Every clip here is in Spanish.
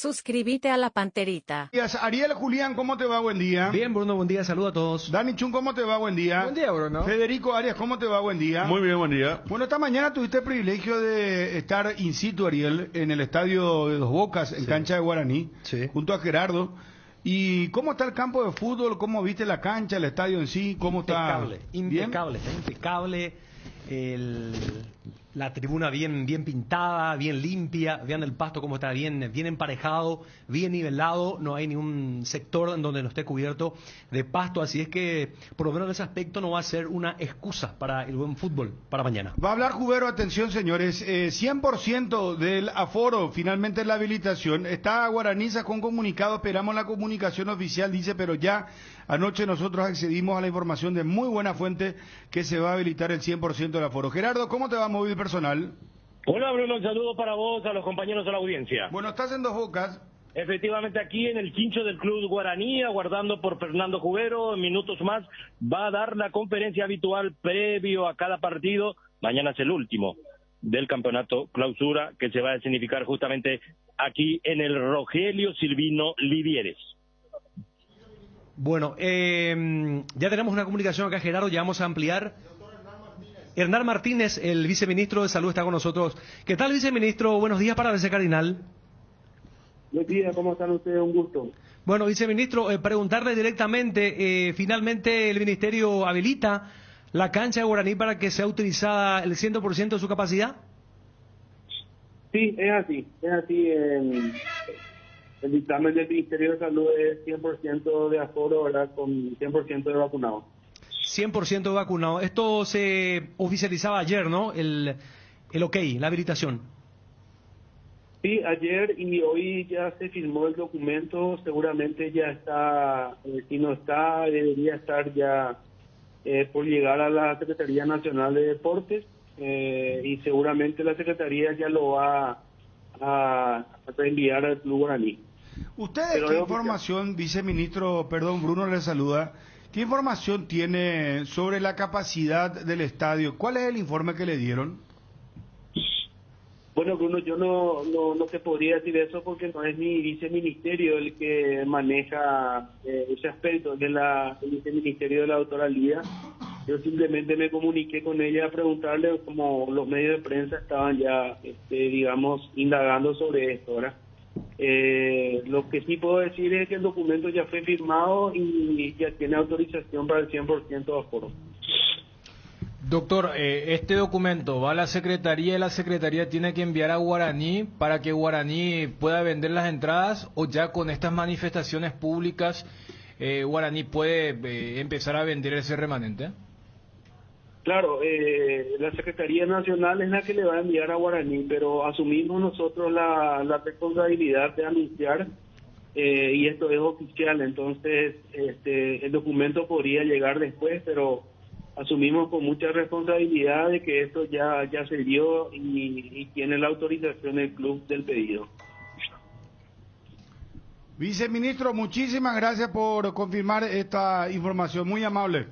Suscríbete a la Panterita. Ariel Julián, ¿cómo te va? Buen día. Bien, Bruno, buen día, saludos a todos. Dani Chun, ¿cómo te va? Buen día. Buen día, Bruno. Federico Arias, ¿cómo te va? Buen día. Muy bien, buen día. Bueno, esta mañana tuviste el privilegio de estar in situ, Ariel, en el estadio de Dos Bocas, en cancha de Guaraní, junto a Gerardo. ¿Y cómo está el campo de fútbol? ¿Cómo viste la cancha, el estadio en sí? ¿Cómo está? Impecable, está impecable. La tribuna bien pintada, bien limpia. Vean el pasto cómo está, bien emparejado, bien nivelado. No hay ningún sector en donde no esté cubierto de pasto. Así es que, por lo menos en ese aspecto, no va a ser una excusa para el buen fútbol para mañana. Va a hablar Jubero, atención señores, 100% del aforo, finalmente la habilitación. Está Guaraní, sacó un comunicado, esperamos la comunicación oficial, dice, pero ya anoche nosotros accedimos a la información de muy buena fuente que se va a habilitar el 100% del aforo. Gerardo, ¿cómo te va, móvil personal? Hola Bruno, un saludo para vos, a los compañeros de la audiencia. Bueno, estás en Dos Bocas. Efectivamente, aquí en el quincho del Club Guaraní, aguardando por Fernando Jubero. En minutos más va a dar la conferencia habitual previo a cada partido. Mañana es el último del campeonato clausura, que se va a escenificar justamente aquí en el Rogelio Silvino Livieres. Bueno, ya tenemos una comunicación acá, Gerardo, ya vamos a ampliar. Hernán Martínez, el viceministro de Salud, está con nosotros. ¿Qué tal, viceministro? Buenos días para BC Cardinal. Buen día, ¿cómo están ustedes? Un gusto. Bueno, viceministro, preguntarle directamente, finalmente el ministerio habilita la cancha de Guaraní para que sea utilizada el 100% de su capacidad. Sí, es así. El dictamen del Ministerio de Salud es 100% de aforo, ¿verdad? Con 100% de vacunados. 100% de vacunados. Esto se oficializaba ayer, ¿no? El ok, la habilitación. Sí, ayer y hoy ya se firmó el documento, seguramente ya está, si no está, debería estar ya por llegar a la Secretaría Nacional de Deportes y seguramente la Secretaría ya lo va a reenviar al Club Guaraní. ¿Ustedes qué información, viceministro, perdón, Bruno le saluda, qué información tiene sobre la capacidad del estadio? ¿Cuál es el informe que le dieron? Bueno, Bruno, yo no te podría decir eso porque no es mi viceministerio el que maneja ese aspecto del viceministerio de la doctora Lía. Yo simplemente me comuniqué con ella a preguntarle, como los medios de prensa estaban ya, digamos, indagando sobre esto, ¿verdad? Lo que sí puedo decir es que el documento ya fue firmado y ya tiene autorización para el 100% de aforo. Doctor, este documento va a la Secretaría y la Secretaría tiene que enviar a Guaraní para que Guaraní pueda vender las entradas, o ya con estas manifestaciones públicas Guaraní puede empezar a vender ese remanente. Claro, la Secretaría Nacional es la que le va a enviar a Guaraní, pero asumimos nosotros la responsabilidad de anunciar y esto es oficial, entonces el documento podría llegar después, pero asumimos con mucha responsabilidad de que esto ya se dio y tiene la autorización del club del pedido. Viceministro, muchísimas gracias por confirmar esta información, muy amable.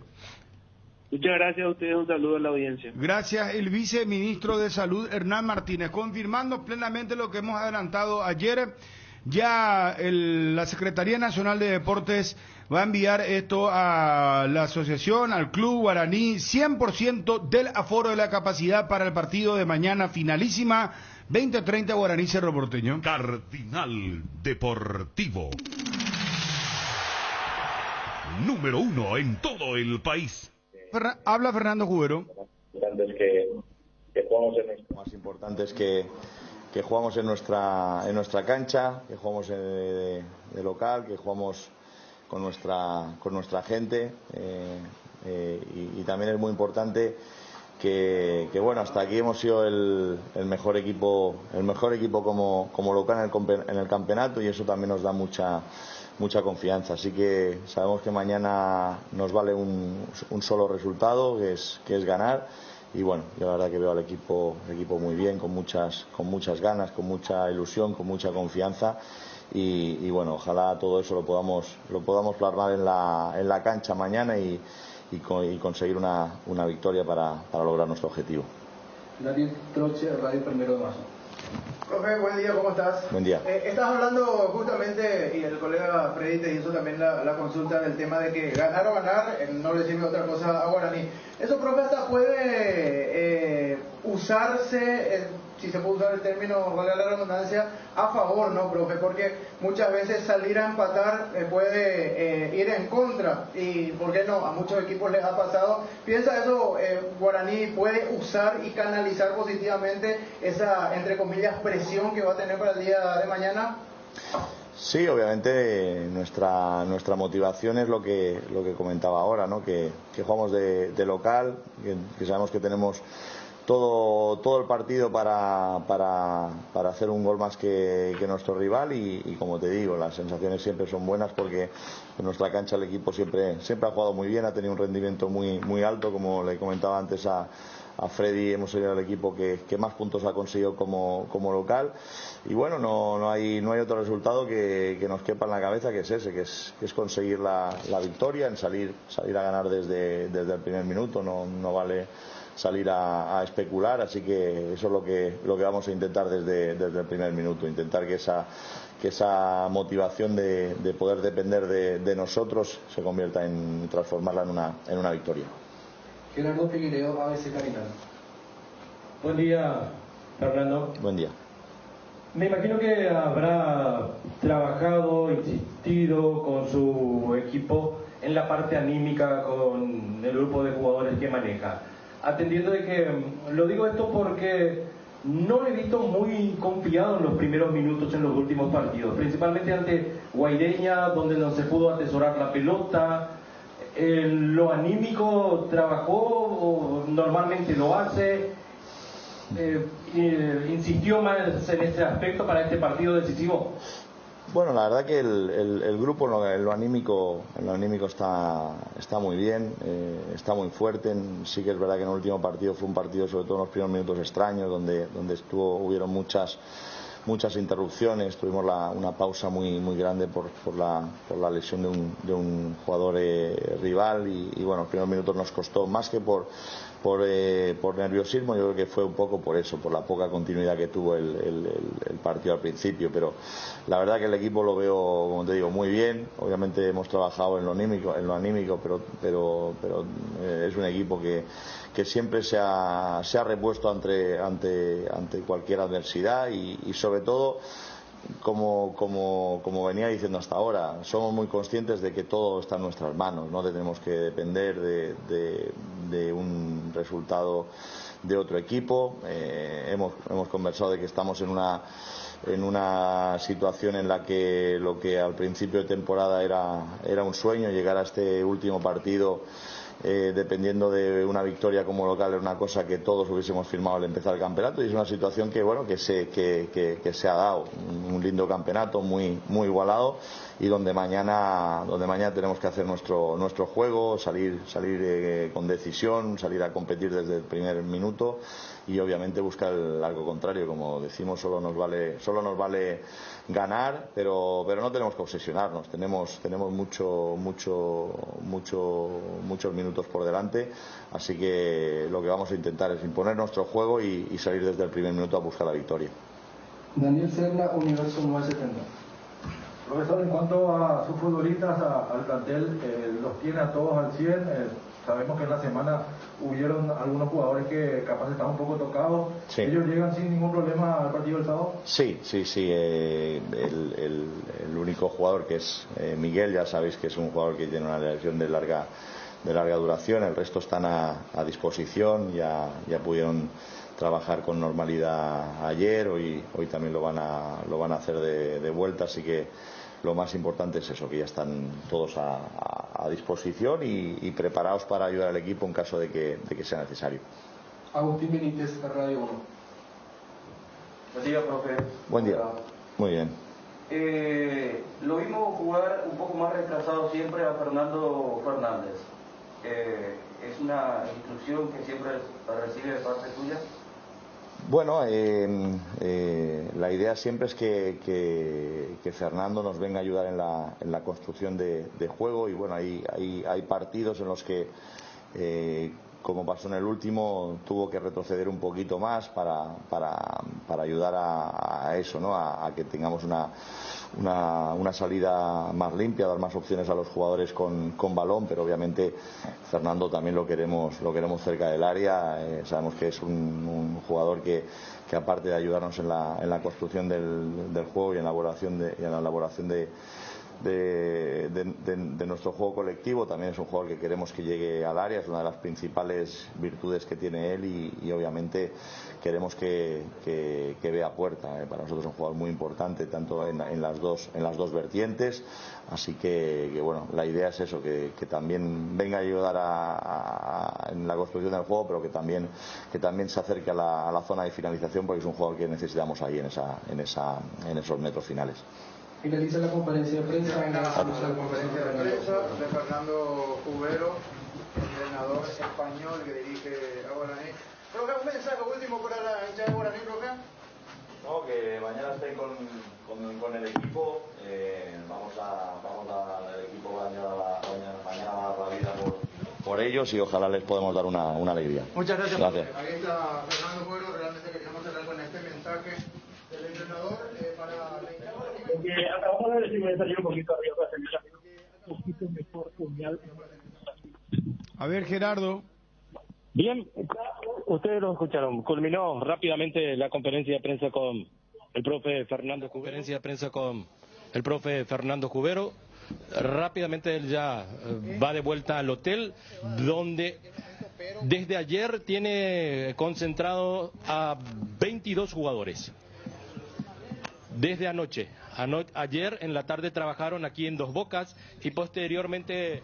Muchas gracias a ustedes, un saludo a la audiencia. Gracias, el viceministro de Salud, Hernán Martínez, confirmando plenamente lo que hemos adelantado ayer. Ya la Secretaría Nacional de Deportes va a enviar esto a la asociación, al Club Guaraní, 100% del aforo de la capacidad para el partido de mañana, finalísima, 20:30 Guaraní Cerro Porteño. Cardinal Deportivo. Número 1 en todo el país. Habla Fernando Jubero. Que jugamos más importante es que jugamos en nuestra cancha, que jugamos de local, que jugamos con nuestra gente y también es muy importante que bueno, hasta aquí hemos sido el mejor equipo como local en el campeonato, y eso también nos da mucha confianza, así que sabemos que mañana nos vale un solo resultado, que es ganar, y bueno, yo la verdad que veo al equipo muy bien, con muchas ganas, con mucha ilusión, con mucha confianza, y bueno, ojalá todo eso lo podamos plasmar en la cancha mañana y conseguir una victoria para lograr nuestro objetivo. Daniel Troche, Radio 1 de Mayo. Profe, buen día, ¿cómo estás? Buen día. Estás hablando justamente, y el colega Freddy te hizo también la consulta del tema de que ganar o ganar no le sirve otra cosa a Guaraní. Eso, profe, hasta puede usarse, si se puede usar el término, valga la redundancia, a favor, ¿no, profe? Porque muchas veces salir a empatar puede ir en contra, y ¿por qué no? A muchos equipos les ha pasado. ¿Piensa eso, Guaraní puede usar y canalizar positivamente esa, entre comillas, presión que va a tener para el día de mañana? Sí, obviamente nuestra motivación es lo que comentaba ahora, ¿no? Que jugamos de local, que sabemos que tenemos todo el partido para hacer un gol más que nuestro rival y como te digo, las sensaciones siempre son buenas porque en nuestra cancha el equipo siempre ha jugado muy bien, ha tenido un rendimiento muy alto, como le comentaba antes a Freddy, hemos sido el equipo que más puntos ha conseguido como local y bueno, no hay otro resultado que nos quepa en la cabeza que es ese, que es conseguir la victoria, en salir a ganar desde el primer minuto, no vale salir a especular, así que eso es lo que vamos a intentar desde el primer minuto, intentar que esa motivación de poder depender de nosotros se convierta en transformarla en una victoria. Gerardo Figueiredo, ABC Capital. Buen día, Fernando. Buen día. Me imagino que habrá trabajado, insistido con su equipo en la parte anímica con el grupo de jugadores que maneja. Atendiendo de que, lo digo esto porque no lo he visto muy confiado en los primeros minutos en los últimos partidos, principalmente ante Guaireña, donde no se pudo atesorar la pelota. ¿Lo anímico trabajó o normalmente lo hace? ¿Insistió más en este aspecto para este partido decisivo? Bueno, la verdad que el grupo en lo anímico está muy bien, está muy fuerte. Sí que es verdad que en el último partido fue un partido, sobre todo en los primeros minutos, extraños, donde hubieron muchas interrupciones, tuvimos una pausa muy grande por la lesión de un jugador rival y bueno, los primeros minutos nos costó más que por nerviosismo, yo creo que fue un poco por eso, por la poca continuidad que tuvo el partido al principio, pero la verdad que el equipo lo veo, como te digo, muy bien. Obviamente hemos trabajado en lo anímico, pero es un equipo que siempre se ha repuesto ante cualquier adversidad y sobre todo, como venía diciendo hasta ahora, somos muy conscientes de que todo está en nuestras manos, no tenemos que depender de un resultado de otro equipo. Hemos conversado de que estamos en una situación en la que lo que al principio de temporada era un sueño, llegar a este último partido dependiendo de una victoria como local, era una cosa que todos hubiésemos firmado al empezar el campeonato, y es una situación que se ha dado, un lindo campeonato muy igualado, y donde mañana tenemos que hacer nuestro juego, salir con decisión, salir a competir desde el primer minuto y obviamente buscar algo contrario. Como decimos, solo nos vale ganar, pero no tenemos que obsesionarnos. Tenemos muchos minutos por delante, así que lo que vamos a intentar es imponer nuestro juego y salir desde el primer minuto a buscar la victoria. Daniel Serna, Universo 970. Profesor, en cuanto a sus futbolistas, al plantel, los tiene a todos al 100. Sabemos que en la semana hubieron algunos jugadores que capaz estaban un poco tocados. Sí. ¿Ellos llegan sin ningún problema al partido del sábado? Sí. El único jugador que es Miguel, ya sabéis que es un jugador que tiene una lesión de larga duración. El resto están a disposición, ya pudieron trabajar con normalidad ayer, hoy también lo van a hacer de vuelta, así que lo más importante es eso, que ya están todos a disposición y preparados para ayudar al equipo en caso de que sea necesario. Agustín Benítez, Radio 1. Buen día, profe. Buen día. Muy bien. Lo vimos jugar un poco más retrasado siempre a Fernando Fernández. ¿Es una instrucción que siempre recibe de parte tuya? Bueno, la idea siempre es que Fernando nos venga a ayudar en la construcción de juego, y bueno, hay partidos en los que como pasó en el último, tuvo que retroceder un poquito más para ayudar a eso, ¿no? A que tengamos una salida más limpia, dar más opciones a los jugadores con balón, pero obviamente Fernando también lo queremos cerca del área. Sabemos que es un jugador que aparte de ayudarnos en la construcción del juego y en la elaboración de nuestro juego colectivo, también es un jugador que queremos que llegue al área, es una de las principales virtudes que tiene él y obviamente queremos que vea puerta. Para nosotros es un jugador muy importante tanto en las dos vertientes, así que bueno, la idea es eso, que también venga a ayudar en la construcción del juego, pero que también se acerque a la zona de finalización, porque es un jugador que necesitamos ahí en esos metros finales. Finaliza la conferencia de prensa. La conferencia de prensa de Fernando Cubero, entrenador español que dirige a Guaraní. Profe, un mensaje último para la hinchada de Guaraní, profe. No, que mañana estén con el equipo. Vamos a el equipo mañana a dar la vida por ellos y ojalá les podamos dar una alegría. Muchas gracias. Ahí está Fernando Cubero. Realmente queríamos cerrar con este mensaje del entrenador para la hinchada. Acabamos de decir, me salió un poquito arriba un poquito mejor puñal. A ver, Gerardo. Bien, ustedes lo escucharon. Culminó rápidamente la conferencia de prensa con el profe Fernando Cubero. Rápidamente él ya va de vuelta al hotel, donde desde ayer tiene concentrado a 22 jugadores. Desde anoche. Ayer en la tarde trabajaron aquí en Dos Bocas y posteriormente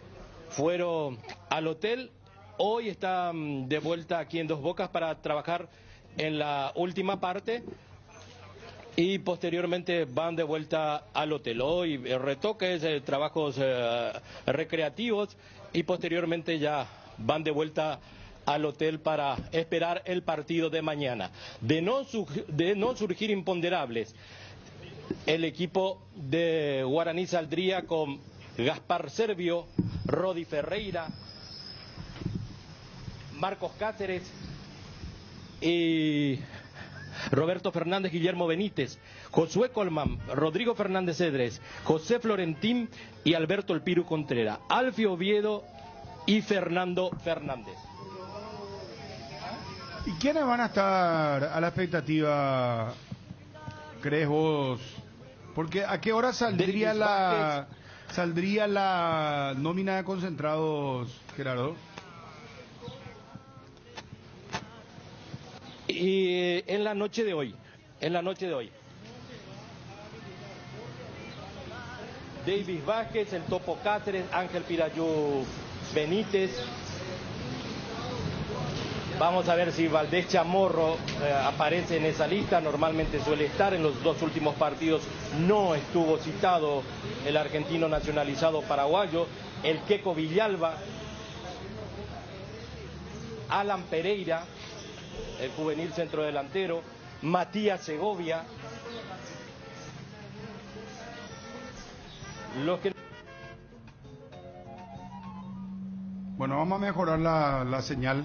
fueron al hotel. Hoy están de vuelta aquí en Dos Bocas para trabajar en la última parte y posteriormente van de vuelta al hotel. Hoy retoques, trabajos recreativos y posteriormente ya van de vuelta al hotel para esperar el partido de mañana. De no surgir imponderables, el equipo de Guaraní saldría con Gaspar Servio, Rodi Ferreira, Marcos Cáceres y Roberto Fernández, Guillermo Benítez, Josué Colman, Rodrigo Fernández Cedres, José Florentín y Alberto El Piru Contreras, Alfio Oviedo y Fernando Fernández. ¿Y quiénes van a estar a la expectativa, crees vos? Porque ¿a qué hora saldría la nómina de concentrados, Gerardo? Y en la noche de hoy. Davis Vázquez, el Topo Cáceres, Ángel Pirayú Benítez. Vamos a ver si Valdés Chamorro aparece en esa lista. Normalmente suele estar. En los dos últimos partidos no estuvo citado el argentino nacionalizado paraguayo. El Queco Villalba, Alan Pereira, el juvenil centrodelantero, Matías Segovia. Bueno, vamos a mejorar la señal.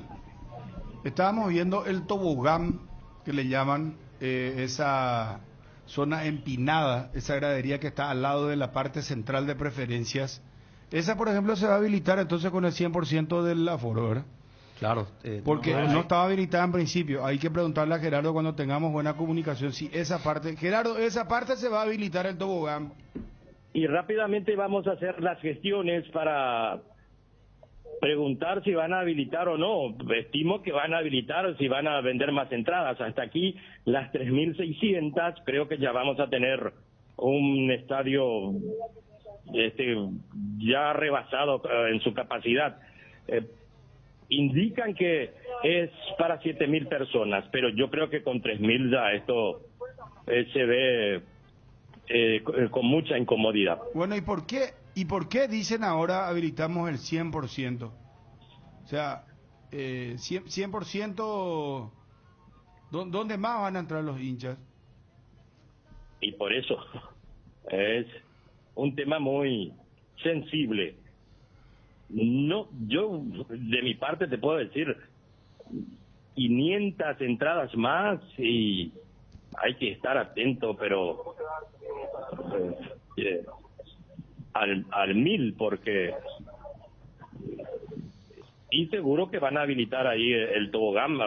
Estábamos viendo el tobogán, que le llaman, esa zona empinada, esa gradería que está al lado de la parte central de preferencias. Esa, por ejemplo, se va a habilitar entonces con el 100% del aforo, ¿verdad? Claro. Porque no estaba habilitada en principio. Hay que preguntarle a Gerardo cuando tengamos buena comunicación si esa parte... Gerardo, esa parte se va a habilitar el tobogán. Y rápidamente vamos a hacer las gestiones para preguntar si van a habilitar o no. Estimo que van a habilitar, si van a vender más entradas. Hasta aquí las 3.600, creo que ya vamos a tener un estadio ya rebasado en su capacidad. Indican que es para 7.000 personas, pero yo creo que con 3.000 ya esto se ve con mucha incomodidad. Bueno, ¿y por qué dicen ahora habilitamos el 100%? O sea, 100%, ¿dónde más van a entrar los hinchas? Y por eso es un tema muy sensible. No, yo de mi parte te puedo decir 500 entradas más y hay que estar atento, pero al 1000, porque y seguro que van a habilitar ahí el tobogán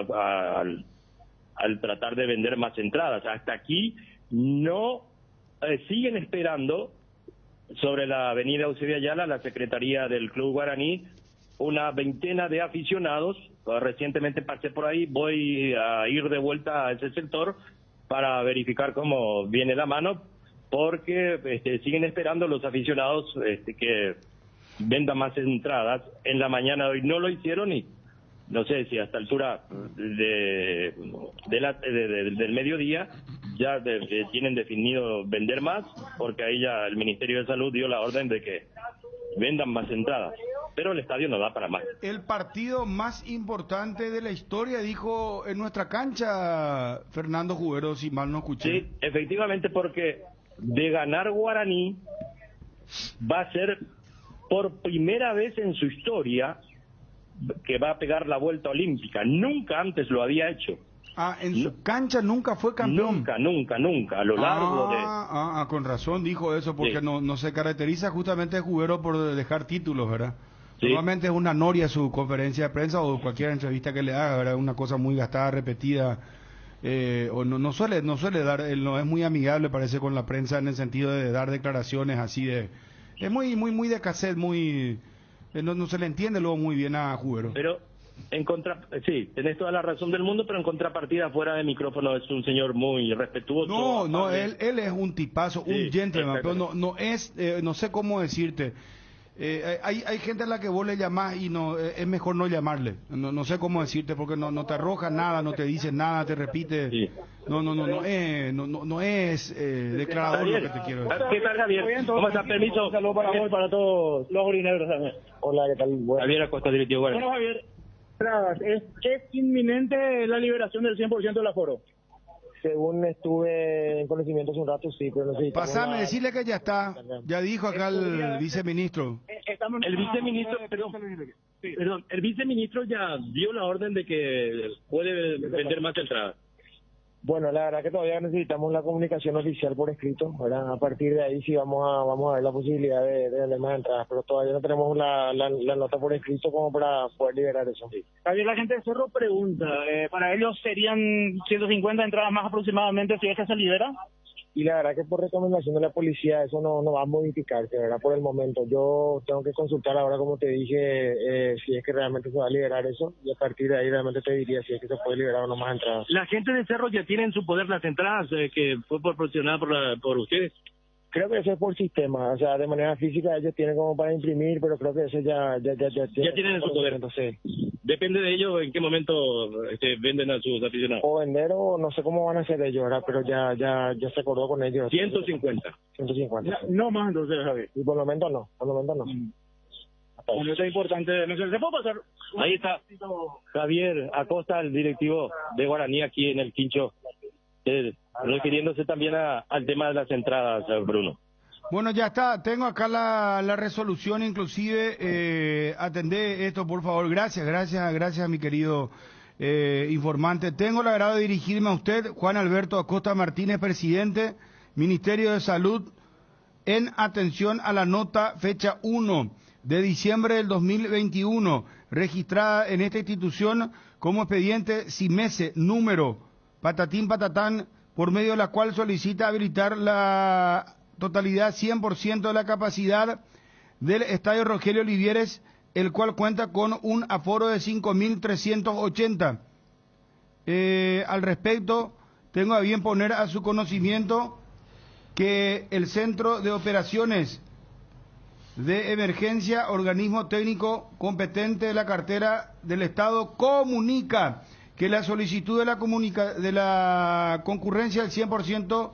al tratar de vender más entradas. Hasta aquí no siguen esperando sobre la avenida Eusebio Ayala, la Secretaría del Club Guaraní, una veintena de aficionados. Recientemente pasé por ahí, voy a ir de vuelta a ese sector para verificar cómo viene la mano, porque siguen esperando los aficionados que vendan más entradas. En la mañana de hoy no lo hicieron y no sé si hasta altura del mediodía ya tienen definido vender más, porque ahí ya el Ministerio de Salud dio la orden de que vendan más entradas, pero el estadio no da para más. El partido más importante de la historia, dijo en nuestra cancha Fernando Jubero, si mal no escuché. Sí, efectivamente, porque de ganar Guaraní va a ser por primera vez en su historia que va a pegar la vuelta olímpica. Nunca antes lo había hecho. En su cancha nunca fue campeón. Nunca, a lo largo con razón dijo eso, porque sí. no se caracteriza justamente Jubero por dejar títulos, ¿verdad? Sí. Normalmente es una noria su conferencia de prensa o cualquier entrevista que le haga, ¿verdad? Una cosa muy gastada, repetida, o no suele dar, él no es muy amigable, parece, con la prensa en el sentido de dar declaraciones así de... Es muy de cassette, no se le entiende luego muy bien a Jubero. Pero sí, tenés toda la razón del mundo, pero en contrapartida, fuera de micrófono, es un señor muy respetuoso. No, él es un tipazo, sí, un gentleman, pero no es, no sé cómo decirte. Hay gente a la que vos le llamás y no es mejor no llamarle. No sé cómo decirte, porque no te arroja nada, no te dice nada, te repite. Sí. No es declarador lo que te quiero decir. ¿Qué tal, Javier? ¿Cómo estás? Permiso. Un saludo para vos y para todos los orineros también. Hola, ¿qué tal? Bueno. Javier Acosta, directivo. Bueno, Javier, ¿es inminente la liberación del 100% del aforo? Según estuve en conocimiento hace un rato, sí, pero no sé. Pasame, decirle que ya está. Ya dijo acá el viceministro. El viceministro, perdón, el viceministro ya dio la orden de que puede vender más entradas. Bueno, la verdad que todavía necesitamos la comunicación oficial por escrito, ¿verdad? A partir de ahí sí vamos a ver la posibilidad de vender más entradas, pero todavía no tenemos la nota por escrito como para poder liberar eso. Sí. Javier, la gente de Cerro pregunta, ¿para ellos serían 150 entradas más aproximadamente si es que se libera? Y la verdad que por recomendación de la policía eso no va a modificarse, ¿verdad? Por el momento. Yo tengo que consultar ahora, como te dije, si es que realmente se va a liberar eso, y a partir de ahí realmente te diría si es que se puede liberar o no más entradas. La gente de Cerro ya tiene en su poder las entradas que fue proporcionada por ustedes. Creo que eso es por sistema, o sea, de manera física ellos tienen como para imprimir, pero creo que eso ya tienen en su poder. Entonces, depende de ellos en qué momento venden a sus aficionados. O vender o no sé cómo van a hacer ellos, ¿verdad? Pero ya se acordó con ellos. 150. No más entonces, Javier. Y por el momento no. Bueno, eso es importante. No sé, ¿se puede pasar? Ahí está Javier Acosta, el directivo de Guaraní aquí en el Quincho, refiriéndose también al tema de las entradas, Bruno. Bueno, ya está, tengo acá la resolución, inclusive, atendé esto, por favor, gracias, mi querido informante. Tengo el agrado de dirigirme a usted, Juan Alberto Acosta Martínez, presidente, Ministerio de Salud, en atención a la nota fecha 1 de diciembre del 2021, registrada en esta institución como expediente CIMESE número patatín patatán, por medio de la cual solicita habilitar la totalidad 100% de la capacidad del Estadio Rogelio Olivieres, el cual cuenta con un aforo de 5.380. Al respecto, tengo a bien poner a su conocimiento que el Centro de Operaciones de Emergencia, organismo técnico competente de la cartera del Estado, comunica que la solicitud de la concurrencia del 100%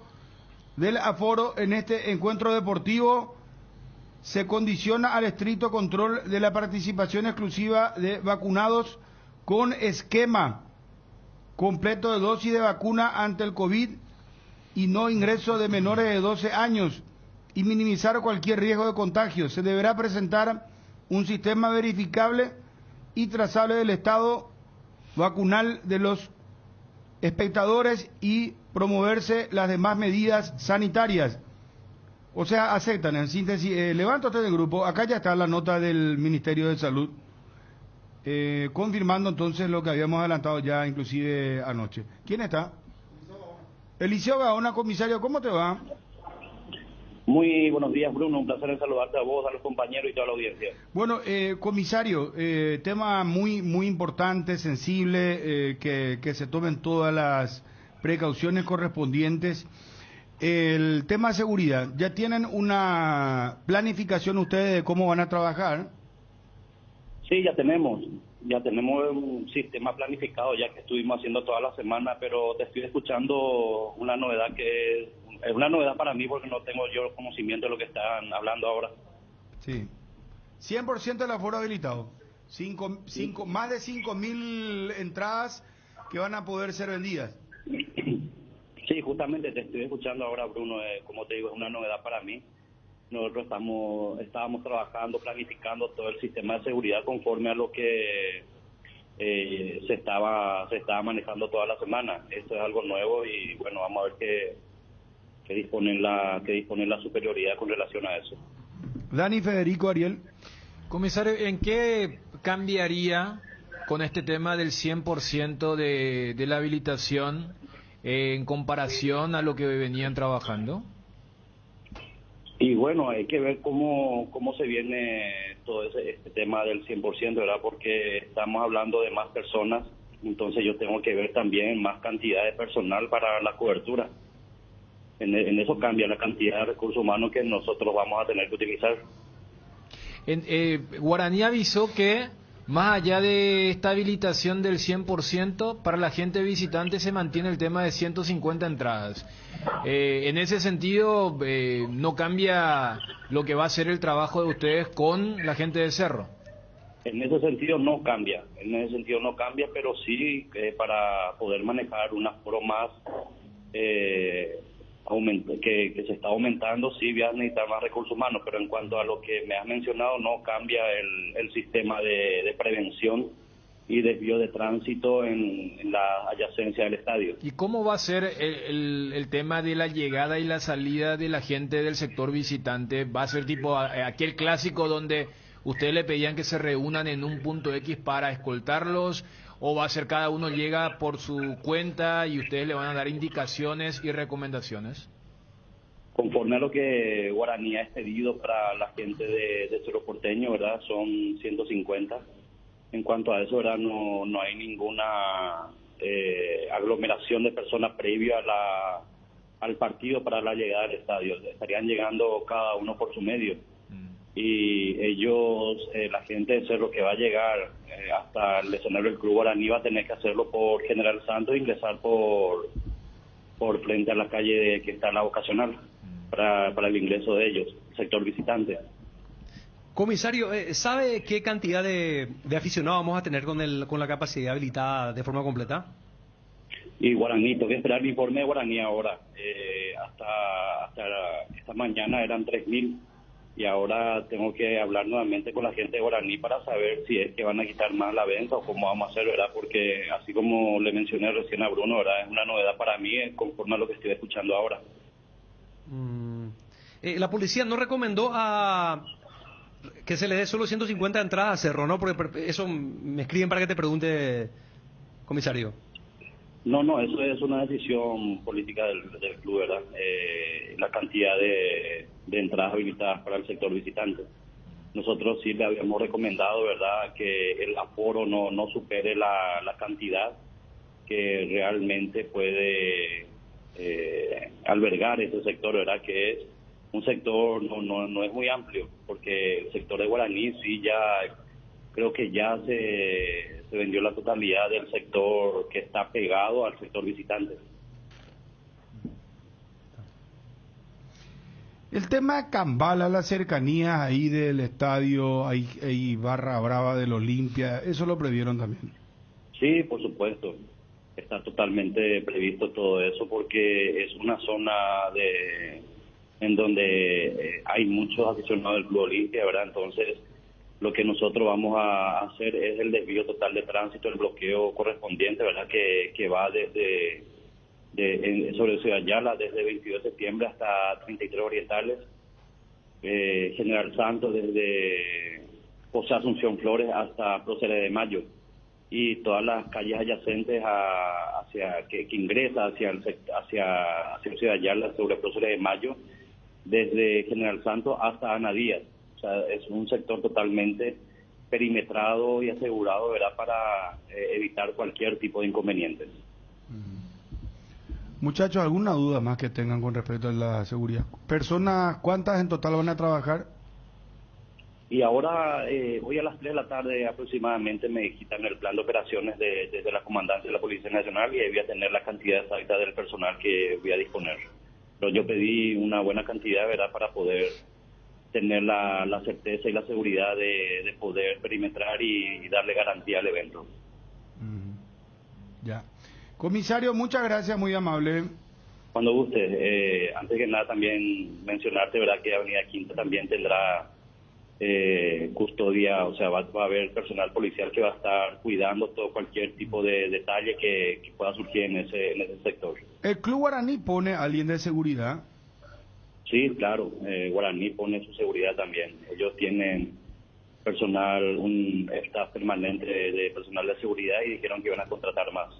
del aforo en este encuentro deportivo se condiciona al estricto control de la participación exclusiva de vacunados con esquema completo de dosis de vacuna ante el COVID y no ingreso de menores de 12 años y minimizar cualquier riesgo de contagio. Se deberá presentar un sistema verificable y trazable del estado vacunal de los espectadores y promoverse las demás medidas sanitarias. O sea, aceptan, en síntesis, levántate del grupo, acá ya está la nota del Ministerio de Salud, confirmando entonces lo que habíamos adelantado ya inclusive anoche. ¿Quién está? Eliseo Gaona, comisario, ¿cómo te va? Muy buenos días, Bruno, un placer en saludarte a vos, a los compañeros y toda la audiencia. Bueno, comisario, tema muy importante, sensible, que se tomen todas las precauciones correspondientes. El tema de seguridad, ¿ya tienen una planificación ustedes de cómo van a trabajar? Sí, ya tenemos un sistema planificado ya que estuvimos haciendo toda la semana, pero te estoy escuchando una novedad que es una novedad para mí porque no tengo yo conocimiento de lo que están hablando ahora. Sí. 100% del aforo habilitado. Más de 5.000 entradas que van a poder ser vendidas. Sí, justamente te estoy escuchando ahora, Bruno. Como te digo, es una novedad para mí. Nosotros estábamos trabajando, planificando todo el sistema de seguridad conforme a lo que se estaba manejando toda la semana. Esto es algo nuevo y bueno, vamos a ver qué dispone la superioridad con relación a eso. Dani, Federico, Ariel. Comisario, ¿en qué cambiaría con este tema del 100% de la habilitación en comparación a lo que venían trabajando? Y bueno, hay que ver cómo se viene todo este tema del 100%, ¿verdad? Porque estamos hablando de más personas, entonces yo tengo que ver también más cantidad de personal para la cobertura. En eso cambia la cantidad de recursos humanos que nosotros vamos a tener que utilizar. Guaraní avisó que más allá de esta habilitación del 100%, para la gente visitante se mantiene el tema de 150 entradas. En ese sentido, ¿no cambia lo que va a ser el trabajo de ustedes con la gente de Cerro? En ese sentido no cambia, pero sí para poder manejar un aforo más que se está aumentando, sí voy a necesitar más recursos humanos, pero en cuanto a lo que me has mencionado, no cambia el sistema de prevención y desvío de tránsito en la adyacencia del estadio. ¿Y cómo va a ser el tema de la llegada y la salida de la gente del sector visitante? ¿Va a ser tipo aquel clásico donde ustedes le pedían que se reúnan en un punto X para escoltarlos? ¿O va a ser cada uno llega por su cuenta y ustedes le van a dar indicaciones y recomendaciones? Conforme a lo que Guaraní ha expedido para la gente de Cerro Porteño, ¿verdad? Son 150. En cuanto a eso, ¿verdad? No hay ninguna aglomeración de personas previa al partido para la llegada al estadio. Estarían llegando cada uno por su medio. Y ellos, la gente de Cerro que va a llegar hasta el escenario del Club Guaraní va a tener que hacerlo por General Santos e ingresar por frente a la calle que está en la vocacional para el ingreso de ellos, sector visitante. Comisario, ¿sabe qué cantidad de aficionados vamos a tener con la capacidad habilitada de forma completa? Y Guaraní, tengo que esperar el informe de Guaraní ahora. Hasta esta mañana eran 3.000. Y ahora tengo que hablar nuevamente con la gente de Guaraní para saber si es que van a quitar más la venta o cómo vamos a hacer, ¿verdad? Porque así como le mencioné recién a Bruno, ¿verdad? Es una novedad para mí conforme a lo que estoy escuchando ahora. La policía no recomendó que se le dé solo 150 entradas a Cerro, ¿no? Porque eso me escriben para que te pregunte, comisario. No, eso es una decisión política del club, ¿verdad? La cantidad de entradas habilitadas para el sector visitante. Nosotros sí le habíamos recomendado, ¿verdad?, que el aforo no supere la cantidad que realmente puede albergar ese sector, ¿verdad?, que es un sector no es muy amplio, porque el sector de Guaraní sí ya creo que ya se vendió la totalidad del sector que está pegado al sector visitante. El tema de Cambala, las cercanías ahí del estadio, hay barra brava del Olimpia, ¿eso lo previeron también? Sí, por supuesto. Está totalmente previsto todo eso porque es una zona en donde hay muchos aficionados del Club Olimpia, ¿verdad? Entonces, Lo que nosotros vamos a hacer es el desvío total de tránsito, el bloqueo correspondiente, ¿verdad? Que va sobre Ciudad Yala, desde 22 de septiembre hasta 33 Orientales, General Santos desde José Asunción Flores hasta Próceres de Mayo, y todas las calles adyacentes que ingresa hacia Ciudad Yala sobre Próceres de Mayo, desde General Santos hasta Ana Díaz. O sea, es un sector totalmente perimetrado y asegurado, ¿verdad?, para evitar cualquier tipo de inconvenientes. Muchachos, ¿alguna duda más que tengan con respecto a la seguridad? ¿Personas cuántas en total van a trabajar? Y ahora, hoy a las 3 de la tarde aproximadamente, me quitan el plan de operaciones desde la comandancia de la Policía Nacional, y ahí voy a tener la cantidad exacta del personal que voy a disponer. Pero yo pedí una buena cantidad, ¿verdad?, para poder tener la certeza y la seguridad de poder perimetrar y darle garantía al evento. Ya. Comisario, muchas gracias, muy amable. Cuando guste. Antes que nada también mencionarte, ¿verdad?, que Avenida Quinta también tendrá custodia, o sea, va a haber personal policial que va a estar cuidando todo cualquier tipo de detalle que pueda surgir en ese sector. ¿El Club Guaraní pone a alguien de seguridad? Sí, claro, Guaraní pone su seguridad también. Ellos tienen personal, un staff permanente de personal de seguridad, y dijeron que iban a contratar más.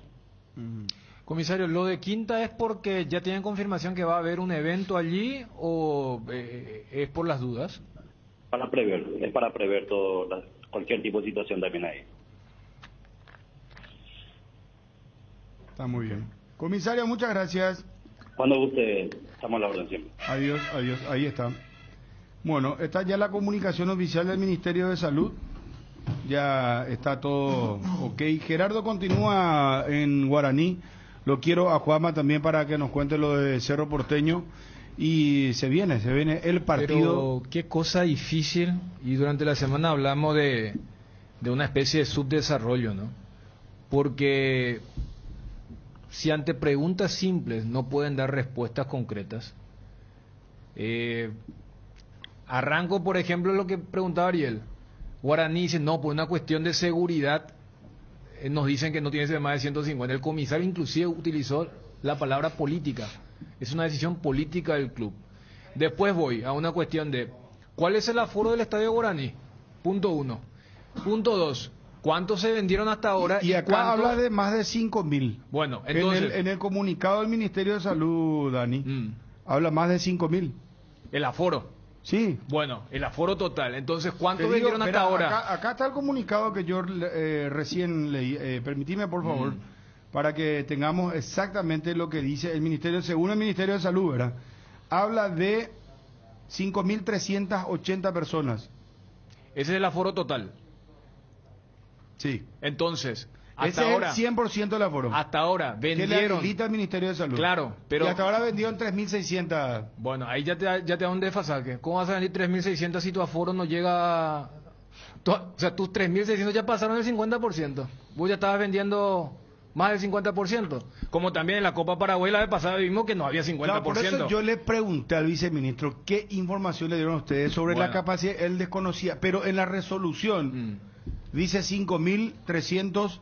Comisario, ¿lo de Quinta es porque ya tienen confirmación que va a haber un evento allí o es por las dudas? Es para prever cualquier tipo de situación también ahí. Está muy bien. Comisario, muchas gracias. Cuando guste, estamos a la orden siempre. Adiós, ahí está. Bueno, está ya la comunicación oficial del Ministerio de Salud. Ya está todo ok. Gerardo continúa en Guaraní. Lo quiero a Juanma también para que nos cuente lo de Cerro Porteño. Y se viene el partido. Pero qué cosa difícil. Y durante la semana hablamos de una especie de subdesarrollo, ¿no? Porque si ante preguntas simples no pueden dar respuestas concretas. Arranco, por ejemplo, lo que preguntaba Ariel. Guaraní dice, no, por una cuestión de seguridad, nos dicen que no tiene que ser más de 150. El comisario inclusive utilizó la palabra política. Es una decisión política del club. Después voy a una cuestión de, ¿cuál es el aforo del Estadio Guaraní? Punto 1. Punto 2. ¿Cuántos se vendieron hasta ahora? Y acá habla de más de 5.000. Bueno, entonces... En el comunicado del Ministerio de Salud, Dani, habla más de 5.000. El aforo. Sí. Bueno, el aforo total. Entonces, ¿cuántos vendieron hasta ahora? Acá está el comunicado que yo recién leí. Permitime, por favor, para que tengamos exactamente lo que dice el Ministerio, según el Ministerio de Salud, ¿verdad? Habla de 5.380 personas. Ese es el aforo total. Sí. Entonces, hasta ahora, es el 100% del aforo. Hasta ahora vendieron. Que le habilita el Ministerio de Salud. Claro, pero. Y hasta ahora vendieron 3.600. Bueno, ahí ya te da un desfasaje. ¿Cómo vas a vender 3.600 si tu aforo no llega? O sea, tus 3.600 ya pasaron el 50%. Vos ya estabas vendiendo más del 50%. Como también en la Copa Paraguay la vez pasada vimos que no había 50%. Claro, por eso yo le pregunté al viceministro qué información le dieron a ustedes sobre la capacidad. Él desconocía, pero en la resolución dice 5.380.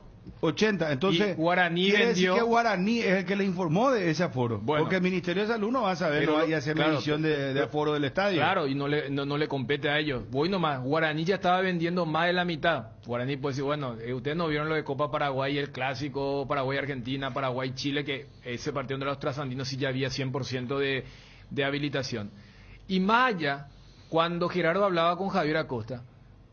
Entonces, y Guaraní quiere vendió... decir que Guaraní es el que le informó de ese aforo. Bueno, porque el Ministerio de Salud no va a saber, no va a hacer medición de aforo del estadio. Claro, y no le compete a ellos. Voy nomás, Guaraní ya estaba vendiendo más de la mitad. Guaraní puede decir, bueno, ustedes no vieron lo de Copa Paraguay, el clásico Paraguay-Argentina, Paraguay-Chile, que ese partido de los trasandinos sí ya había 100% de habilitación. Y más allá, cuando Gerardo hablaba con Javier Acosta,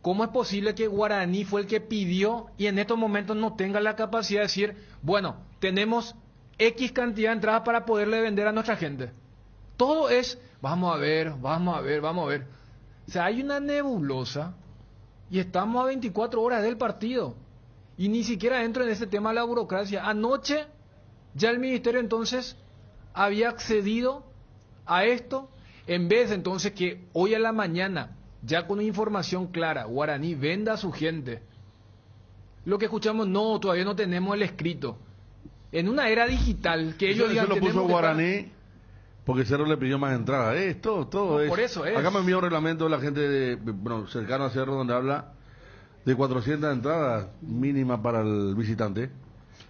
¿cómo es posible que Guaraní fue el que pidió y en estos momentos no tenga la capacidad de decir, bueno, tenemos X cantidad de entradas para poderle vender a nuestra gente? Todo es, vamos a ver. O sea, hay una nebulosa y estamos a 24 horas del partido. Y ni siquiera entro en este tema de la burocracia. Anoche ya el ministerio entonces había accedido a esto, en vez de entonces que hoy a la mañana, ya con información clara, Guaraní venda a su gente. Lo que escuchamos, no, todavía no tenemos el escrito. En una era digital, que ellos digan... Eso lo puso Guaraní porque Cerro le pidió más entradas. Todo es. Por eso es. Acá me envió un reglamento de la gente cercano a Cerro donde habla de 400 entradas mínima para el visitante.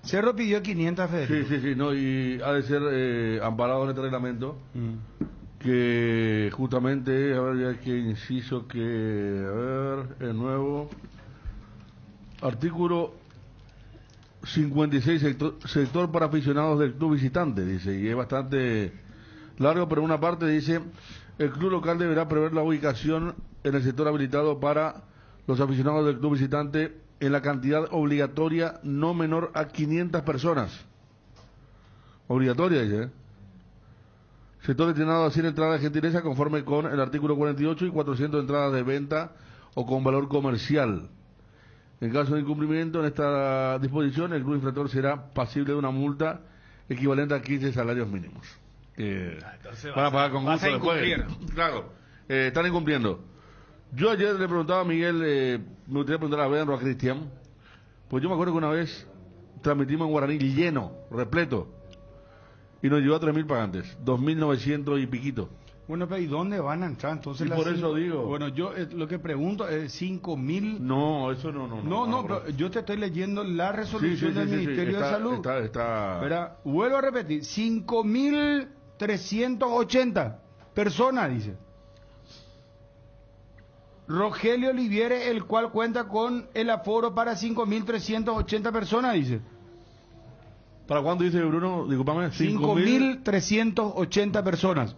Cerro pidió 500, Federico. Sí, no, y ha de ser amparado en este reglamento, que justamente, a ver, ya que inciso que, el nuevo artículo 56, sector para aficionados del club visitante, dice, y es bastante largo, pero en una parte dice, el club local deberá prever la ubicación en el sector habilitado para los aficionados del club visitante en la cantidad obligatoria no menor a 500 personas. Obligatoria, dice. Sector destinado a 100 entradas de gentileza conforme con el artículo 48 y 400 entradas de venta o con valor comercial. En caso de incumplimiento en esta disposición, el club infractor será pasible de una multa equivalente a 15 salarios mínimos. Van a pagar con gusto después. Claro, están incumpliendo. Yo ayer le preguntaba a Miguel, me gustaría preguntar a Benro, a Cristian, pues yo me acuerdo que una vez transmitimos en Guaraní lleno, repleto, y nos llevó a 3.000 pagantes, 2.900 y piquito. Bueno, pero ¿y dónde van a entrar? Entonces, y por eso digo. Bueno, yo lo que pregunto es 5.000. No, eso no. No, pero yo te estoy leyendo la resolución del Ministerio de Salud. Está. Vuelvo a repetir, 5.380 personas, dice. Rogelio Oliviere, el cual cuenta con el aforo para 5.380 personas, dice. ¿Para cuándo dice Bruno? Discúlpame. 5.380 personas.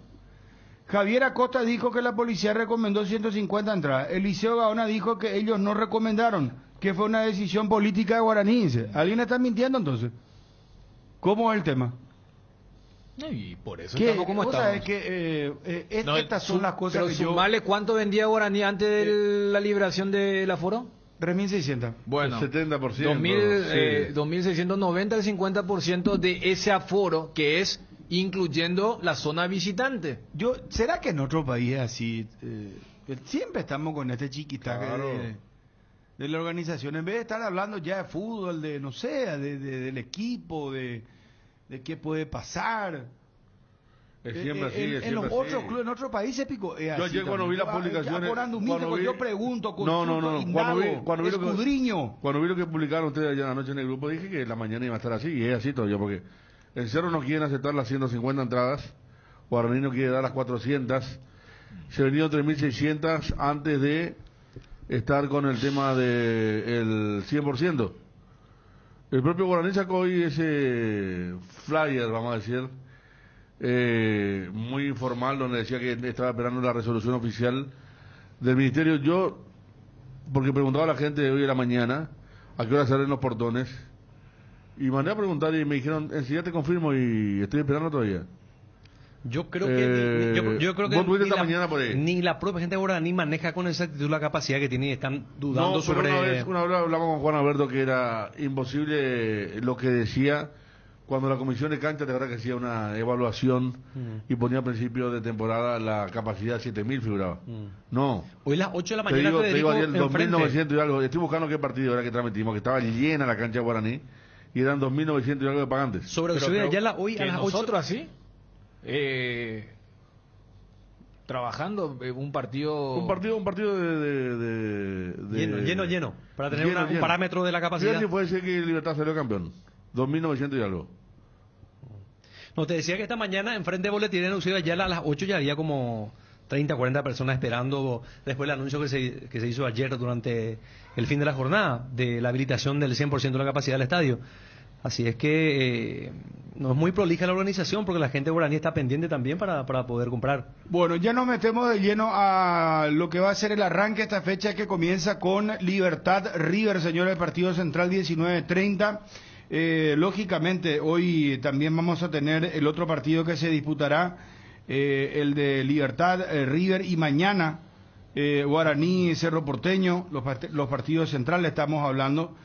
Javier Acosta dijo que la policía recomendó 150 entradas. Eliseo Gaona dijo que ellos no recomendaron, que fue una decisión política de Guaraní, dice. ¿Alguien está mintiendo entonces? ¿Cómo es el tema? Y por eso estamos como estamos. Es que estas son las cosas pero que yo... ¿Vale cuánto vendía Guaraní antes de la liberación del aforo? 3.600. Bueno, el 70%. 2.690, el 50% de ese aforo, que es incluyendo la zona visitante. ¿Será que en otro país es así? Siempre estamos con este chiquitaje de la organización. En vez de estar hablando ya de fútbol, de no sé, del equipo, de qué puede pasar. Es siempre así, en los otros clubes, en otros países, Pico. Yo ayer cuando vi las publicaciones. Yo pregunto, consulto, indago, escudriño. Cuando vi lo que publicaron ustedes ayer anoche en el grupo, dije que la mañana iba a estar así, y es así todavía, porque en Cerro no quieren aceptar las 150 entradas, Guaraní no quiere dar las 400, se vendieron 3.600 antes de estar con el tema del 100%. El propio Guaraní sacó hoy ese flyer, vamos a decir, muy informal, donde decía que estaba esperando la resolución oficial del ministerio. Yo, porque preguntaba a la gente hoy en la mañana a qué hora salen los portones, y mandé a preguntar y me dijeron, enseguida te confirmo y estoy esperando todavía. Yo creo que, yo creo que ni la propia gente de Guaraní maneja con exactitud la capacidad que tiene y están dudando sobre... Una vez hablamos con Juan Alberto que era imposible lo que decía cuando la comisión de cancha, de verdad que hacía una evaluación y ponía a principio de temporada la capacidad 7.000 figuraba. No. Hoy a las 8 de la mañana te digo ayer 2.900 y algo. Estoy buscando qué partido era que transmitimos, que estaba llena la cancha de Guaraní y eran 2.900 y algo de pagantes. Sobre hoy a las 8. Nosotros así, trabajando un partido de lleno para tener un parámetro de la capacidad. Sí, puede ser que Libertad salió campeón. 2.900 y algo. No, te decía que esta mañana enfrente de Boletín Anunciado ya a las 8 ya había como 30, 40 personas esperando después del anuncio que se hizo ayer durante el fin de la jornada de la habilitación del 100% de la capacidad del estadio. Así es que no es muy prolija la organización porque la gente de Guaraní está pendiente también para poder comprar. Bueno, ya nos metemos de lleno a lo que va a ser el arranque esta fecha que comienza con Libertad River, señores, el partido central 19:30. Lógicamente hoy también vamos a tener el otro partido que se disputará, el de Libertad River, y mañana Guaraní Cerro Porteño, los partidos centrales estamos hablando,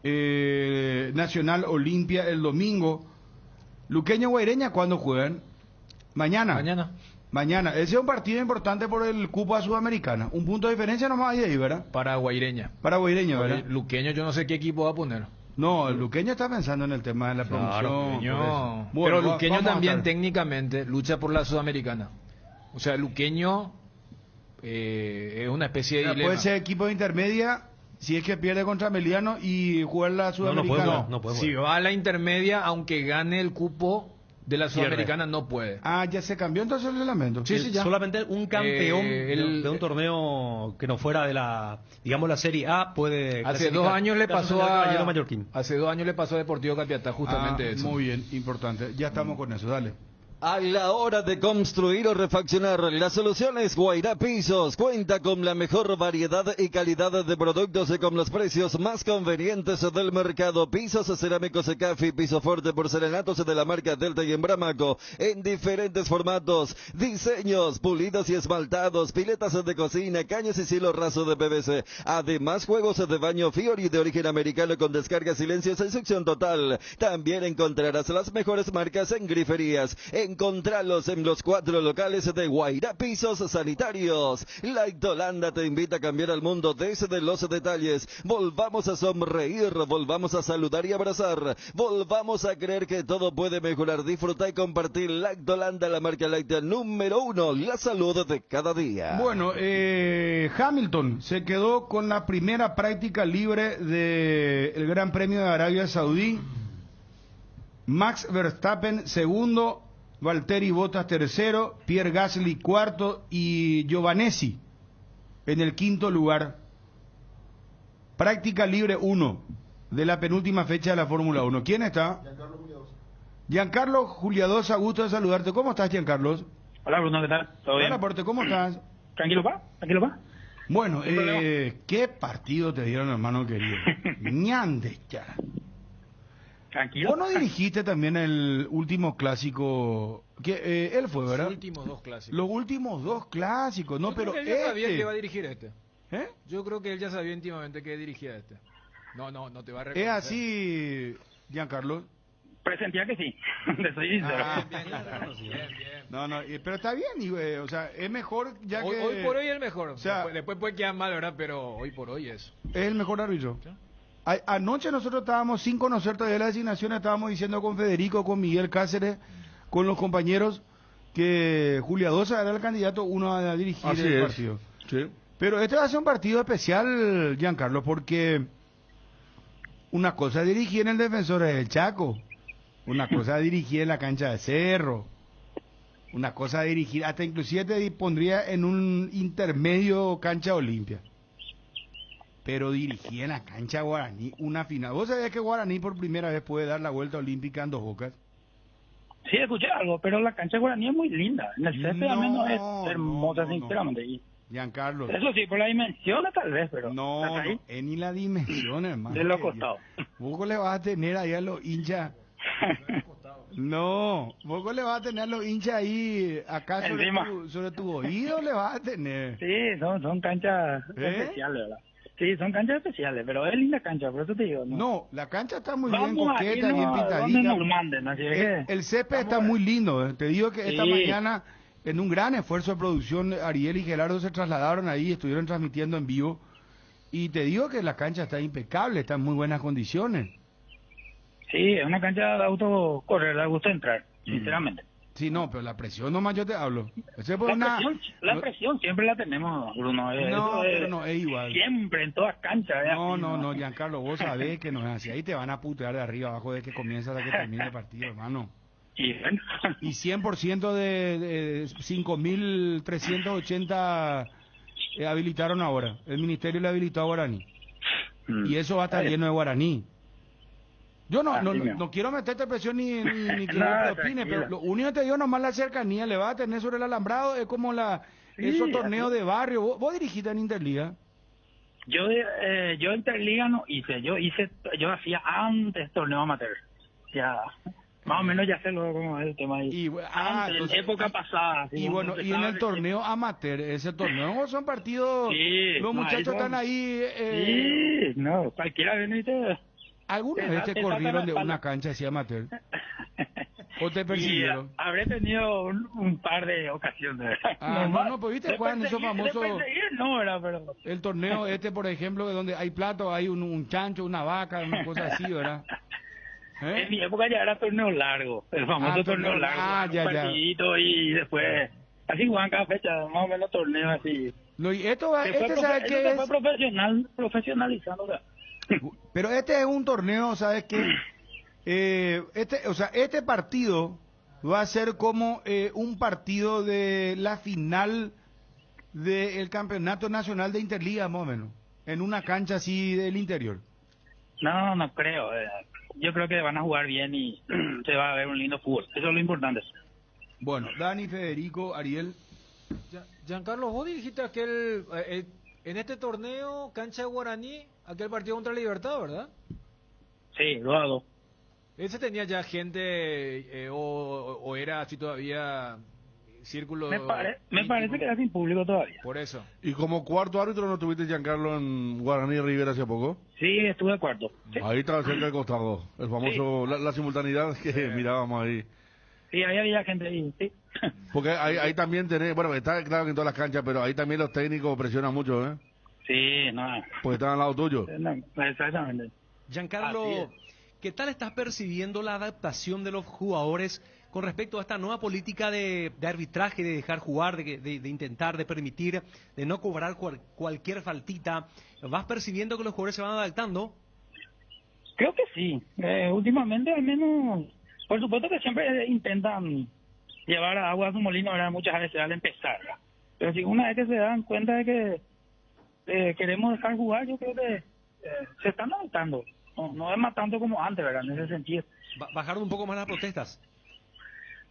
Nacional Olimpia el domingo, Luqueño Guaireña. ¿Cuándo juegan? Mañana. Ese es un partido importante por el cupo a Sudamericana. Un punto de diferencia nomás hay ahí, ¿verdad? Para Guaireña, ¿verdad? Luqueño yo no sé qué equipo va a poner. No, el Luqueño está pensando en el tema de la promoción. Luqueño. Bueno, Pero Luqueño vamos a también estar. técnicamente lucha por la Sudamericana. O sea, Luqueño es una especie de O sea, dilema. puede ser equipo de intermedia si es que pierde contra Meliano y jugar la Sudamericana. Si va a la intermedia, aunque gane el cupo de la Sudamericana, no puede. Ah, ya se cambió entonces el reglamento. Sí, sí, ya. Solamente un campeón el- de un torneo que no fuera de la, digamos, la Serie A puede Hace clasificar. 2 años le pasó a Caballero Mallorquín. Hace 2 años le pasó a Deportivo Capiatá justamente eso. Muy bien, importante. Ya estamos con eso, dale. A la hora de construir o refaccionar, las soluciones Guairá Pisos cuenta con la mejor variedad y calidad de productos y con los precios más convenientes del mercado. Pisos cerámicos Ecafi, piso fuerte porcelanatos de la marca Delta y Embramaco en diferentes formatos, diseños, pulidos y esmaltados, piletas de cocina, caños y cielo raso de PVC. Además, juegos de baño Fiori de origen americano con descarga silenciosa y succión total. También encontrarás las mejores marcas en griferías. Encontralos en los 4 locales de Guairá Pisos Sanitarios. Light Holanda te invita a cambiar al mundo desde los detalles. Volvamos a sonreír, volvamos a saludar y abrazar. Volvamos a creer que todo puede mejorar. Disfruta y compartir Light Holanda, la marca láctea número 1, la salud de cada día. Bueno, Hamilton se quedó con la primera práctica libre del Gran Premio de Arabia Saudí. Max Verstappen segundo, Valtteri Bottas tercero, Pierre Gasly cuarto y Giovanessi en el quinto lugar. Práctica libre 1 de la penúltima fecha de la Fórmula 1. ¿Quién está? Giancarlo Juliadosa, gusto de saludarte. ¿Cómo estás, Giancarlo? Hola, Bruno, ¿qué tal? ¿Todo bien? Hola, Porte, ¿cómo estás? Tranquilo, pa. Tranquilo, pa. Bueno, Sin problema. ¿qué partido te dieron, hermano querido? Ñande ya. Tranquilo. Vos no dirigiste también el último clásico, que él fue, ¿verdad? Los últimos 2 clásicos. Los últimos 2 clásicos, no, Yo creo pero que él ya sabía que este. iba a dirigir este. ¿Eh? Yo creo que él ya sabía íntimamente que dirigía este. No te va a reconocer. Es así, Giancarlo. Presentía que sí. Te soy sincero. No, pero está bien, o sea, es mejor ya hoy, que... hoy por hoy es el mejor. O sea, después puede quedar mal, ¿verdad? Pero hoy por hoy es. Es el mejor árbitro. Anoche nosotros estábamos, sin conocer todavía las designaciones, estábamos diciendo con Federico, con Miguel Cáceres, con los compañeros, que Juliadosa era el candidato uno a dirigir Así el es. partido. Sí. Pero este va a ser un partido especial, Giancarlo, porque una cosa dirigí en el Defensor del Chaco, una cosa dirigí en la cancha de Cerro, una cosa dirigir, hasta inclusive te pondría en un intermedio cancha Olimpia. Pero dirigí en la cancha Guaraní una final. ¿Vos sabías que Guaraní por primera vez puede dar la vuelta olímpica en Dos Bocas? Sí, escuché algo, pero la cancha guaraní es muy linda. En el césped al menos es hermosa, sinceramente. Y Giancarlo. eso sí, por la dimensión tal vez, pero... No, ¿estás ahí? es ni la dimensión, hermano. De los costados. Vos le vas a tener ahí a los hinchas. No, vos le vas a tener a los hinchas ahí acá Encima. sobre tu oído, le vas a tener. Sí, son canchas ¿Eh? especiales, ¿verdad? Sí, son canchas especiales, pero es linda cancha, por eso te digo. No, la cancha está muy Vamos bien a coqueta, irnos bien a donde pintadita. nos manden, así es que- El césped está muy lindo. Te digo que esta Sí. mañana, en un gran esfuerzo de producción, Ariel y Gerardo se trasladaron ahí, estuvieron transmitiendo en vivo. Y te digo que la cancha está impecable, está en muy buenas condiciones. Sí, es una cancha de auto correr, da gusto entrar, sinceramente. Sí, no, pero la presión nomás yo te hablo. Ese fue La, una- presión, la presión siempre la tenemos, Bruno. No, eso pero no, es igual. Siempre, en todas canchas. es No, así, no, Giancarlo, vos sabés que no es así. Ahí te van a putear de arriba abajo desde que comienza hasta que termine el partido, hermano. Y bueno. Y 100% de 5.380 habilitaron ahora. El ministerio le habilitó a Guaraní. Y eso va a estar lleno de Guaraní. Yo no quiero meterte presión ni que Nada, te opine, tranquila. pero lo único que te digo nomás la cercanía le va a tener sobre el alambrado, es como Sí, esos torneos así. de barrio. ¿Vos dirigiste en Interliga? Yo Interliga no hice, yo hacía antes torneo amateur. Ya, más o menos ya sé cómo es el tema ahí. Antes, entonces- en época pasada. Y bueno, y en el torneo amateur, ese torneo son partidos, Sí, los no, muchachos ahí están son- ahí. Sí, no, cualquiera viene y te... ¿Alguna vez te corrieron de una cancha así amateur? ¿O te persiguieron? Habré tenido un par de ocasiones. No, pues viste, Juan, esos famosos... De perseguir no era, pero... El torneo por ejemplo, de donde hay plato, hay un chancho, una vaca, una cosa así, ¿verdad? En mi época ya era torneo largo, el famoso torneo largo. Ya. Partidito y después... Así jugaban cada fecha, más o menos torneos así. No, y esto ¿sabes qué es? Fue profesionalizando, ¿verdad? Pero este es un torneo, ¿sabes qué? Este partido va a ser como un partido de la final del campeonato nacional de Interliga, más o menos, en una cancha así del interior. No creo. Yo creo que van a jugar bien y se va a ver un lindo fútbol. Eso es lo importante. Bueno, Dani, Federico, Ariel. Giancarlo, vos dijiste aquel en este torneo, cancha de Guaraní, aquel partido contra Libertad, ¿verdad? Sí, lo hago. ¿Ese tenía ya gente o era así todavía círculo? Me parece que era sin público todavía. Por eso. ¿Y como cuarto árbitro no tuviste, Giancarlo, en Guaraní Rivera hace poco? Sí, estuve de cuarto. Sí. Ahí estaba cerca del costado, el famoso, sí. la simultaneidad que mirábamos ahí. Sí, ahí había gente ahí, sí. Porque ahí también tenés, bueno, está claro que en todas las canchas, pero ahí también los técnicos presionan mucho, ¿eh? Sí, no. Porque están al lado tuyo. No, exactamente. Giancarlo, ¿qué tal estás percibiendo la adaptación de los jugadores con respecto a esta nueva política de arbitraje, de dejar jugar, de intentar, de permitir, de no cobrar cualquier faltita? ¿Vas percibiendo que los jugadores se van adaptando? Creo que sí. Últimamente, al menos, por supuesto que siempre intentan llevar agua a su molino, ¿verdad? Muchas veces al empezar, ¿verdad? Pero si una vez que se dan cuenta de que queremos dejar jugar, yo creo que se están adaptando. No es más tanto como antes, ¿verdad? En ese sentido. ¿Bajaron un poco más las protestas?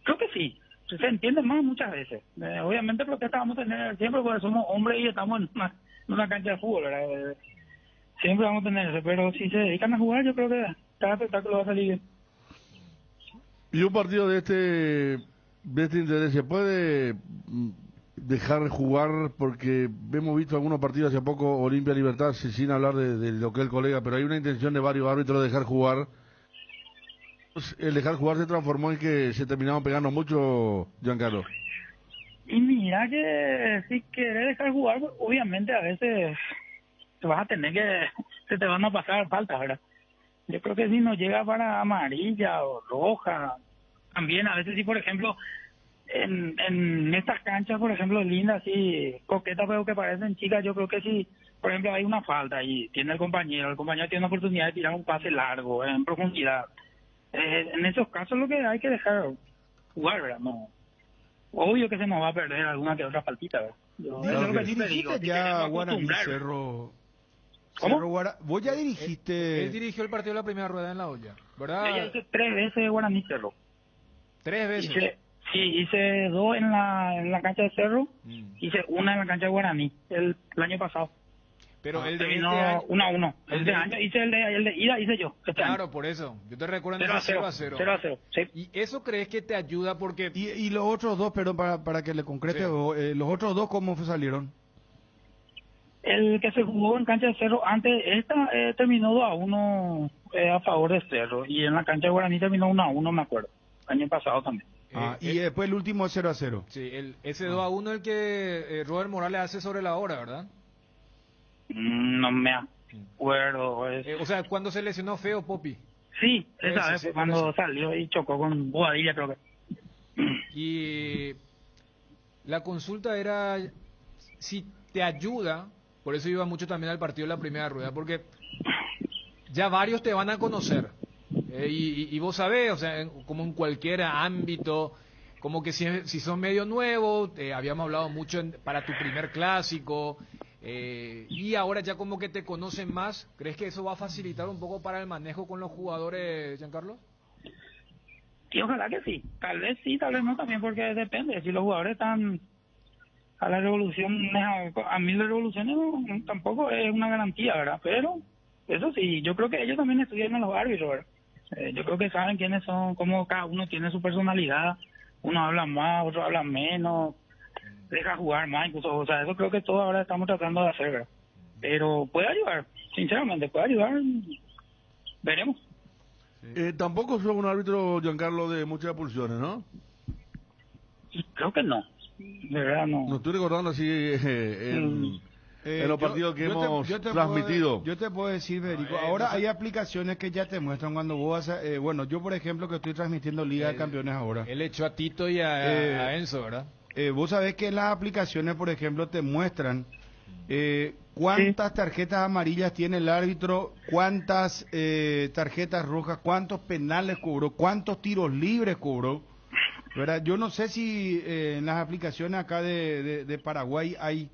Creo que sí. Se entiende más muchas veces. Obviamente protestas vamos a tener siempre porque somos hombres y estamos en una cancha de fútbol, ¿verdad? Siempre vamos a tener eso. Pero si se dedican a jugar, yo creo que cada espectáculo va a salir bien. Y un partido de este interés, ¿se puede dejar jugar? Porque hemos visto algunos partidos hace poco, Olimpia Libertad, sin hablar de lo que el colega, pero hay una intención de varios árbitros de dejar jugar. El dejar jugar se transformó en que se terminaban pegando mucho, Giancarlo. Y mira que si querés dejar jugar, obviamente a veces te vas a tener se te van a pasar faltas, ¿verdad? Yo creo que si no llega para amarilla o roja, también a veces si por ejemplo en estas canchas, por ejemplo, lindas, así coquetas pero que parecen chicas, yo creo que si por ejemplo hay una falta y tiene el compañero tiene la oportunidad de tirar un pase largo, en profundidad, en esos casos lo que hay que dejar jugar, ¿verdad? No, obvio que se nos va a perder alguna que otra faltita, ¿verdad? Yo creo que sí te digo, ya Guaraní Cerro. ¿Cómo? Vos ya dirigiste... Él dirigió el partido de la primera rueda en la olla, ¿verdad? Yo ya hice 3 veces Guaraní Cerro. 3 veces. Hice 2 en la cancha de Cerro, hice 1 en la cancha de Guaraní el año pasado. Pero el de terminó este año, 1-1. El de año hice el de ida, hice yo. Claro, año. Por eso. Yo te recuerdo en 0-0. 0-0, sí. ¿Y eso crees que te ayuda? Porque... ¿Y los otros dos, perdón, para que le concrete, los otros dos cómo salieron? El que se jugó en cancha de Cerro antes, terminó 2-1 a favor de Cerro. Y en la cancha de Guaraní terminó 1-1, me acuerdo. El año pasado también. Y después el último 0-0. Sí, ese 2-1 el que Robert Morales hace sobre la hora, ¿verdad? No me acuerdo. O sea, cuando se lesionó feo Popi. Sí, esa vez cuando salió y chocó con Bobadilla, creo que. Y la consulta era si te ayuda, por eso iba mucho también al partido de la primera rueda, porque ya varios te van a conocer. Y vos sabés, o sea, como en cualquier ámbito, como que si sos medio nuevo, habíamos hablado mucho para tu primer clásico, y ahora ya como que te conocen más. ¿Crees que eso va a facilitar un poco para el manejo con los jugadores, Giancarlo? Sí, ojalá que sí. Tal vez sí, tal vez no también, porque depende. Si los jugadores están a la revolución, a 1000 revoluciones, tampoco es una garantía, ¿verdad? Pero eso sí, yo creo que ellos también estudian a los árbitros, ¿verdad? Yo creo que saben quiénes son, cómo cada uno tiene su personalidad. Uno habla más, otro habla menos, deja jugar más, incluso, o sea, eso creo que todo ahora estamos tratando de hacer, ¿verdad? Pero puede ayudar, sinceramente, puede ayudar, veremos. Tampoco sos un árbitro, Giancarlo, de muchas pulsiones, ¿no? Creo que no. De verdad no. No estoy recordando así en los partidos que hemos transmitido. Yo te puedo decir, Federico, ahora hay aplicaciones que ya te muestran cuando vos vas a, bueno, yo por ejemplo que estoy transmitiendo Liga de Campeones ahora. Él echó a Tito y a Enzo, ¿verdad? Vos sabés que en las aplicaciones, por ejemplo, te muestran cuántas tarjetas amarillas tiene el árbitro, cuántas tarjetas rojas, cuántos penales cobró, cuántos tiros libres cobró, ¿verdad? Yo no sé si en las aplicaciones acá de Paraguay hay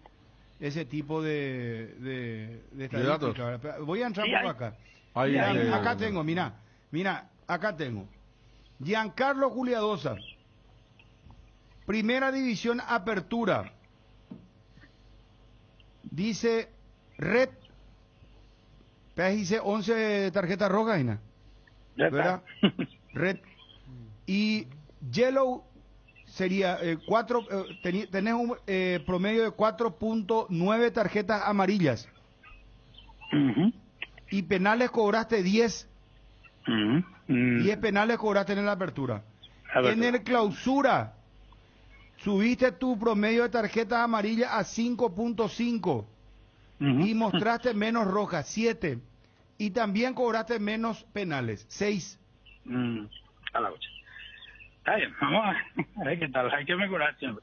ese tipo de estadística, ¿verdad? Voy a entrar por acá. Acá tengo, mira, acá tengo. Giancarlo Juliadosa, Primera División Apertura. Dice red, dice 11 tarjetas rojas, Ina, ¿verdad? Red. Y yellow sería 4, tenés un promedio de 4.9 tarjetas amarillas. Y penales cobraste 10. 10 penales cobraste en la apertura. En el clausura subiste tu promedio de tarjetas amarillas a 5.5 y mostraste menos rojas, 7. Y también cobraste menos penales, 6. A la ocha. Está bien, vamos a ver qué tal, hay que mejorar siempre.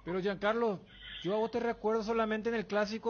Pero Giancarlo, yo a vos te recuerdo solamente en el clásico